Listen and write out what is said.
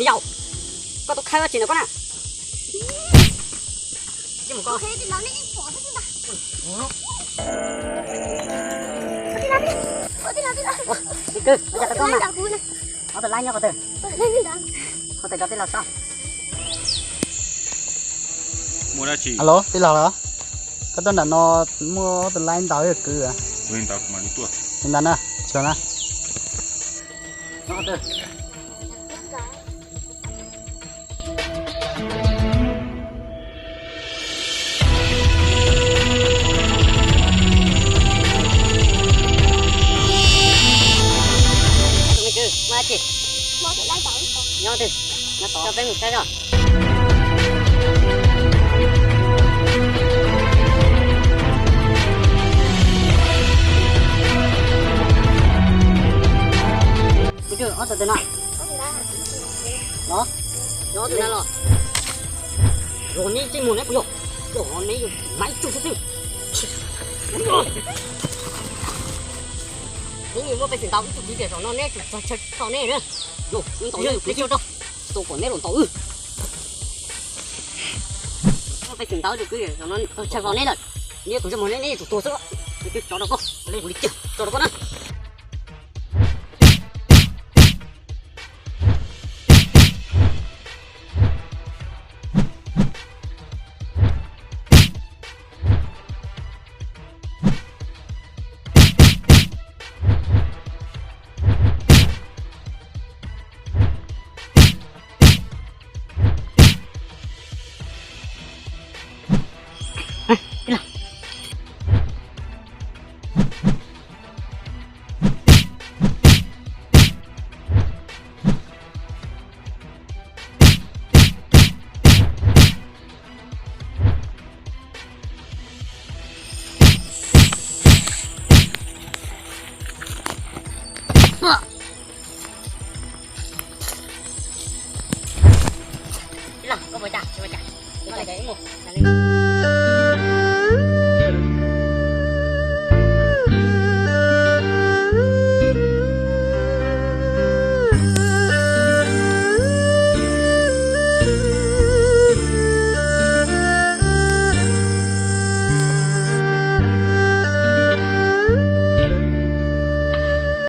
你要，我都开了进来过呢。这么高。可以的，老那你bỏ它去吧。我đi làm đi. 你哥，我家我在干嘛？打鼓呢。我在拉鸟个的，我来你打。我在这边老少。mua ra chỉ alo tí là cái tên là nó mua từ lại tàu cái cứ à quên tao mà đi tua nên là nè chờ nè Nó từ. Mày cứ, mà chị. Mua từ lại tàu. Nhau từ, nó cho bên một cái rồi. Chưa, ở từ nào? Đó, đó từ nào rồi? Rồi ní trên mùa này cũng được, rồi ní máy chụp cái gì? Nếu như mua phải tiền tao chụp đi để cho nó nè chụp cho nè nữa. Rồi, mình tao lấy chưa đâu? Tôi còn nè rồi tao. Mua phải tiền tao được cái để cho nó chạy vào nè rồi. Nếu cũng cho mùa này chụp tôi nữa. Cái cho nó có, lấy một đi chưa? Cho nó có nữa. Là có phải chặt, coba cari. Coba cari mau.